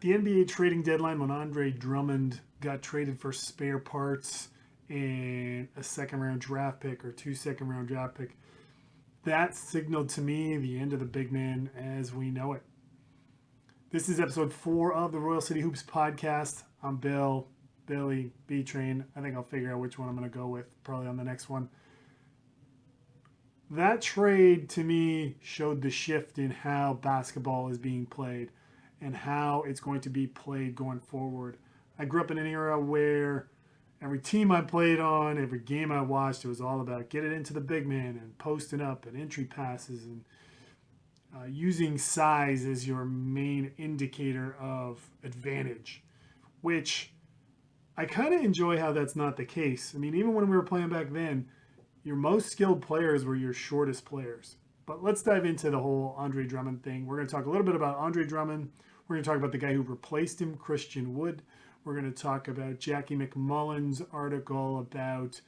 At the NBA trading deadline, when Andre Drummond got traded for spare parts and a second-round draft pick or 2 second-round draft pick, that signaled to me the end of the big man as we know it. This is episode 4 of the Royal City Hoops podcast. I'm Billy, B-Train. I think I'll figure out which one I'm going to go with probably on the next one. That trade to me showed the shift in how basketball is being played and how it's going to be played going forward. I grew up in an era where every team I played on, every game I watched, it was all about get it into the big man and posting up and entry passes and using size as your main indicator of advantage, which I kind of enjoy how that's not the case. I mean, even when we were playing back then, your most skilled players were your shortest players. But let's dive into the whole Andre Drummond thing. We're going to talk a little bit about Andre Drummond. We're going to talk about the guy who replaced him, Christian Wood. We're going to talk about Jackie McMullen's article about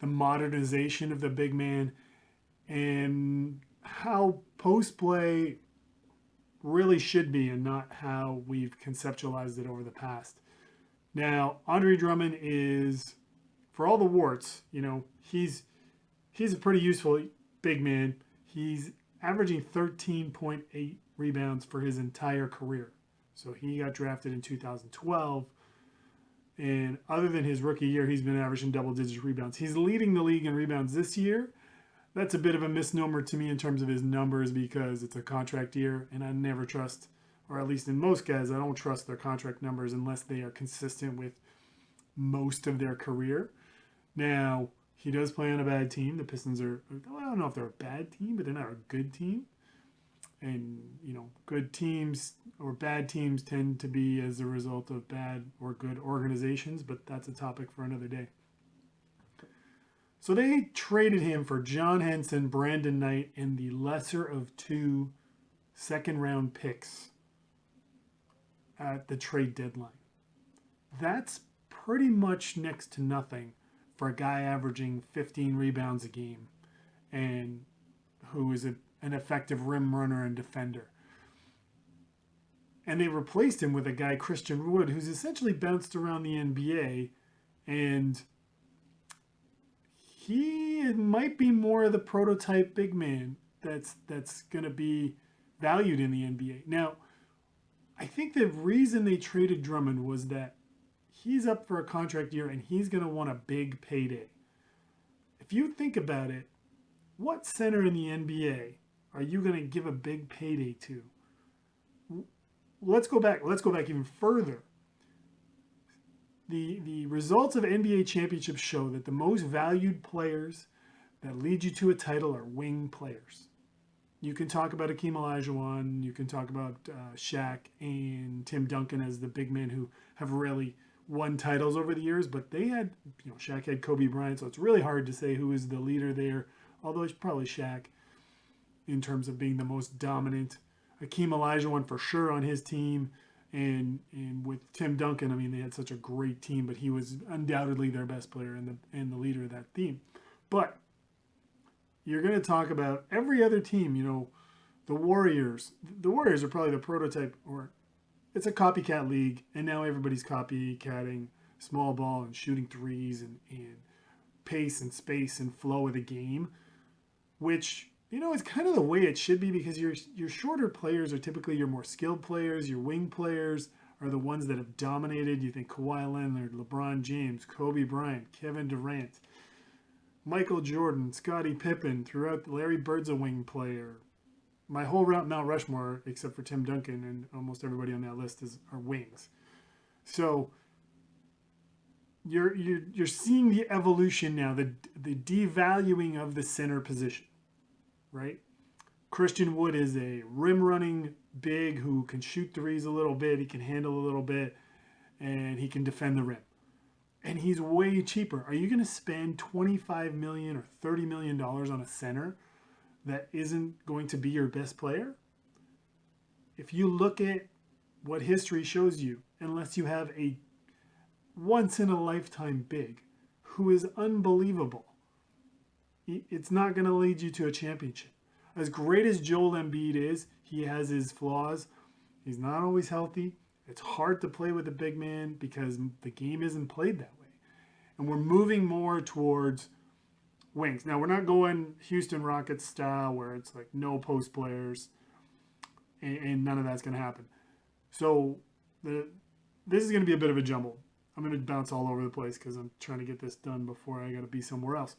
the modernization of the big man and how post play really should be and not how we've conceptualized it over the past. Now, Andre Drummond is, for all the warts, he's a pretty useful big man. He's averaging 13.8 rebounds for his entire career. So he got drafted in 2012. And other than his rookie year, he's been averaging double-digit rebounds. He's leading the league in rebounds this year. That's a bit of a misnomer to me in terms of his numbers because it's a contract year, and I never trust, or at least in most guys, I don't trust their contract numbers unless they are consistent with most of their career. Now, he does play on a bad team. The Pistons are, I don't know if they're a bad team, but they're not a good team. And, good teams or bad teams tend to be as a result of bad or good organizations, but that's a topic for another day. So they traded him for John Henson, Brandon Knight, and the lesser of 2 second-round picks at the trade deadline. That's pretty much next to nothing for a guy averaging 15 rebounds a game and who is an effective rim runner and defender. And they replaced him with a guy, Christian Wood, who's essentially bounced around the NBA, and he might be more of the prototype big man that's going to be valued in the NBA. Now, I think the reason they traded Drummond was that he's up for a contract year and he's going to want a big payday. If you think about it, what center in the NBA are you going to give a big payday to? Let's go back even further. The results of NBA championships show that the most valued players that lead you to a title are wing players. You can talk about Akeem Olajuwon, you can talk about Shaq and Tim Duncan as the big men who have really won titles over the years, but they had, Shaq had Kobe Bryant, so it's really hard to say who is the leader there, although it's probably Shaq in terms of being the most dominant. Akeem Olajuwon for sure on his team, and with Tim Duncan, I mean, they had such a great team, but he was undoubtedly their best player and the leader of that team. But you're going to talk about every other team, the Warriors. The Warriors are probably the prototype, or it's a copycat league, and now everybody's copycatting small ball and shooting threes and pace and space and flow of the game, which, it's kind of the way it should be because your shorter players are typically your more skilled players. Your wing players are the ones that have dominated. You think Kawhi Leonard, LeBron James, Kobe Bryant, Kevin Durant, Michael Jordan, Scottie Pippen, throughout. Larry Bird's a wing player. My whole Mount Rushmore, except for Tim Duncan and almost everybody on that list, are wings. So you're seeing the evolution now, the devaluing of the center position, right? Christian Wood is a rim running big who can shoot threes a little bit, he can handle a little bit, and he can defend the rim. And he's way cheaper. Are you going to spend $25 million or $30 million on a center that isn't going to be your best player? If you look at what history shows you, unless you have a once-in-a-lifetime big who is unbelievable, it's not going to lead you to a championship. As great as Joel Embiid is, he has his flaws. He's not always healthy. It's hard to play with a big man because the game isn't played that way. And we're moving more towards wings. Now, we're not going Houston Rockets style where it's like no post players and none of that's going to happen. So this is going to be a bit of a jumble. I'm going to bounce all over the place because I'm trying to get this done before I got to be somewhere else.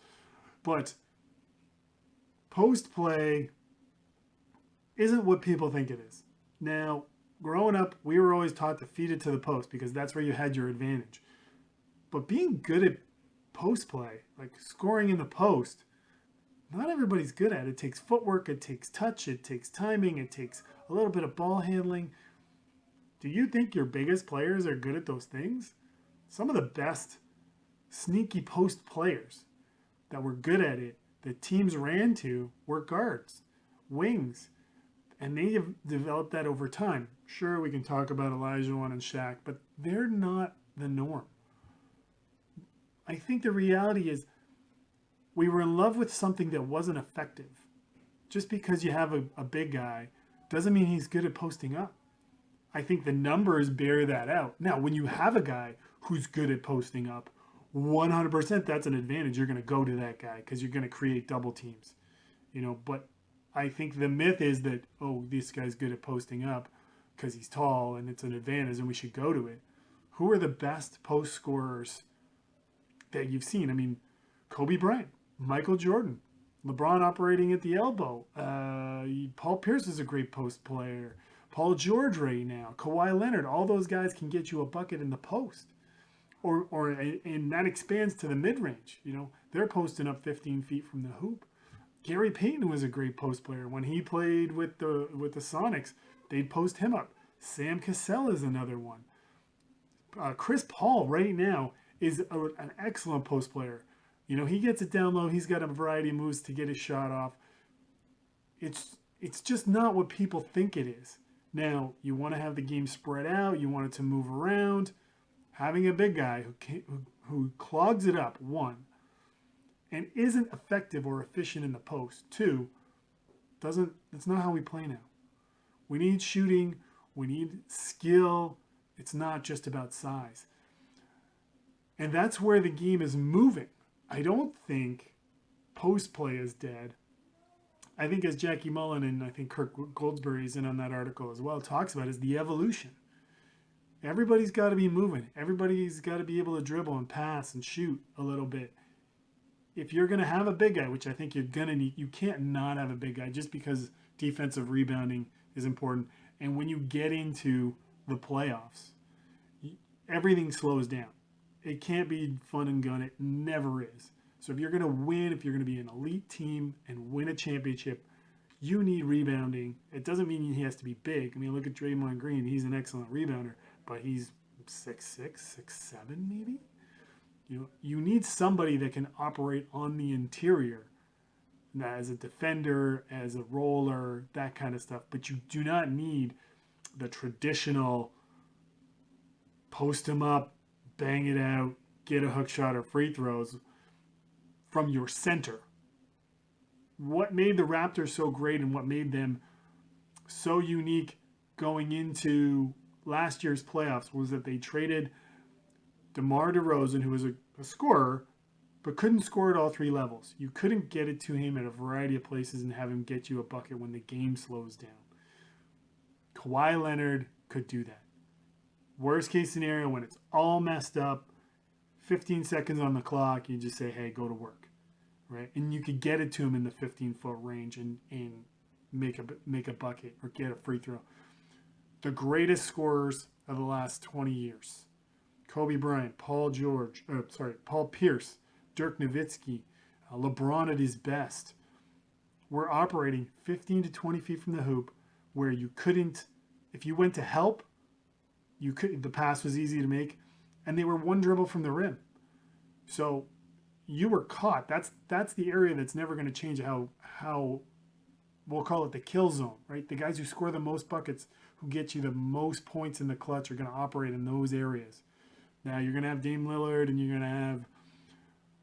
But post play isn't what people think it is. Now, growing up, we were always taught to feed it to the post because that's where you had your advantage. But being good at post play, like scoring in the post, not everybody's good at it. It takes footwork, it takes touch, it takes timing, it takes a little bit of ball handling. Do you think your biggest players are good at those things? Some of the best sneaky post players that were good at it, that teams ran to, were guards, wings, and they have developed that over time. Sure, we can talk about Olajuwon and Shaq, but they're not the norm. I think the reality is we were in love with something that wasn't effective. Just because you have a big guy doesn't mean he's good at posting up. I think the numbers bear that out. Now, when you have a guy who's good at posting up, 100% that's an advantage. You're going to go to that guy because you're going to create double teams. But I think the myth is that, oh, this guy's good at posting up because he's tall and it's an advantage and we should go to it. Who are the best post scorers that you've seen? I mean, Kobe Bryant, Michael Jordan, LeBron operating at the elbow. Paul Pierce is a great post player. Paul George right now, Kawhi Leonard, all those guys can get you a bucket in the post. And that expands to the mid-range. They're posting up 15 feet from the hoop. Gary Payton was a great post player. When he played with the Sonics, they'd post him up. Sam Cassell is another one. Chris Paul right now is an excellent post player. He gets it down low. He's got a variety of moves to get his shot off. It's just not what people think it is. Now, you want to have the game spread out. You want it to move around. Having a big guy who clogs it up, one, and isn't effective or efficient in the post, two, that's not how we play now. We need shooting. We need skill. It's not just about size. And that's where the game is moving. I don't think post play is dead. I think as Jackie Mullen and I think Kirk Goldsberry is in on that article as well, talks about is the evolution. Everybody's got to be moving. Everybody's got to be able to dribble and pass and shoot a little bit. If you're going to have a big guy, which I think you're going to need, you can't not have a big guy just because defensive rebounding is important. And when you get into the playoffs, everything slows down. It can't be fun and gun. It never is. So if you're going to win, if you're going to be an elite team and win a championship, you need rebounding. It doesn't mean he has to be big. I mean, look at Draymond Green. He's an excellent rebounder, but he's 6'6", 6'7", maybe. You need somebody that can operate on the interior as a defender, as a roller, that kind of stuff. But you do not need the traditional post him up, bang it out, get a hook shot or free throws from your center. What made the Raptors so great and what made them so unique going into last year's playoffs was that they traded DeMar DeRozan, who was a scorer, but couldn't score at all three levels. You couldn't get it to him at a variety of places and have him get you a bucket when the game slows down. Kawhi Leonard could do that. Worst case scenario, when it's all messed up, 15 seconds on the clock, you just say, hey, go to work, right? And you could get it to him in the 15-foot range and make a bucket or get a free throw. The greatest scorers of the last 20 years, Kobe Bryant, Paul Pierce, Dirk Nowitzki, LeBron at his best, were operating 15 to 20 feet from the hoop where you couldn't, if you went to help, the pass was easy to make, and they were one dribble from the rim. So you were caught. That's the area that's never going to change how we'll call it the kill zone, right? The guys who score the most buckets, who get you the most points in the clutch, are going to operate in those areas. Now you're going to have Dame Lillard and you're going to have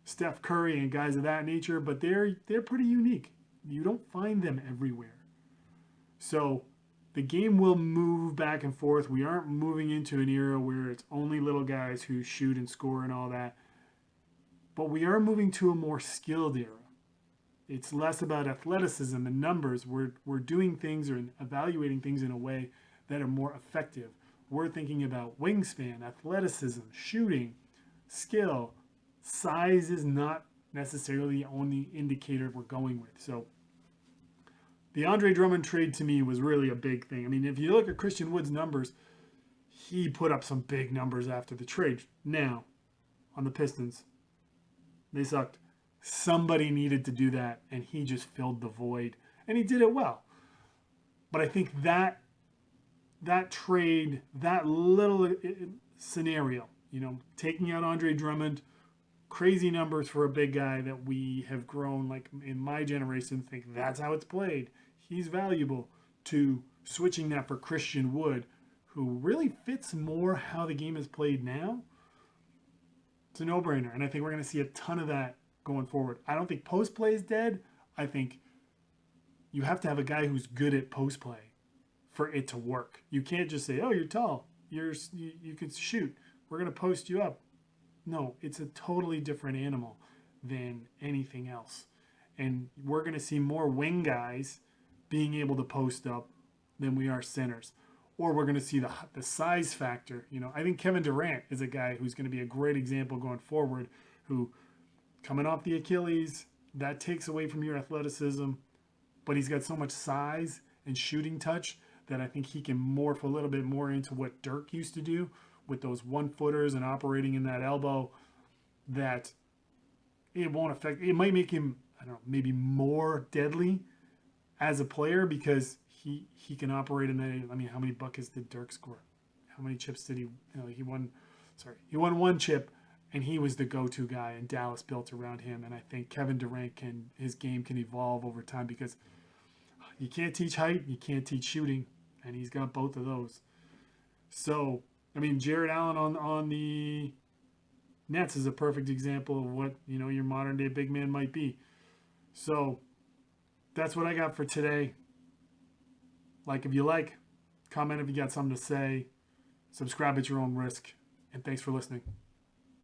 Steph Curry and guys of that nature, but they're pretty unique. You don't find them everywhere. So the game will move back and forth. We aren't moving into an era where it's only little guys who shoot and score and all that. But we are moving to a more skilled era. It's less about athleticism and numbers. We're doing things or evaluating things in a way that are more effective. We're thinking about wingspan, athleticism, shooting, skill. Size is not necessarily the only indicator we're going with. So the Andre Drummond trade to me was really a big thing. I mean, if you look at Christian Wood's numbers, he put up some big numbers after the trade. Now, on the Pistons, they sucked. Somebody needed to do that, and he just filled the void, and he did it well. But I think that trade, that little scenario, taking out Andre Drummond, crazy numbers for a big guy that we have grown, like in my generation, think that's how it's played. He's valuable, to switching that for Christian Wood, who really fits more how the game is played now. It's a no-brainer, and I think we're going to see a ton of that going forward. I don't think post play is dead. I think you have to have a guy who's good at post play for it to work. You can't just say, "Oh, you're tall. You can shoot. We're going to post you up." No, it's a totally different animal than anything else. And we're going to see more wing guys being able to post up than we are centers. Or we're going to see the size factor. I think Kevin Durant is a guy who's going to be a great example going forward, who, coming off the Achilles, that takes away from your athleticism, but he's got so much size and shooting touch that I think he can morph a little bit more into what Dirk used to do with those 1-footers and operating in that elbow, that it won't affect. It might make him, I don't know, maybe more deadly as a player because he can operate in that. I mean, how many buckets did Dirk score? How many chips did he? He won one chip, and he was the go-to guy, and Dallas built around him. And I think Kevin Durant his game can evolve over time, because you can't teach height, you can't teach shooting, and he's got both of those. So, I mean, Jared Allen on the Nets is a perfect example of what, your modern day big man might be. So that's what I got for today. Like if you like, comment if you got something to say, subscribe at your own risk, and thanks for listening.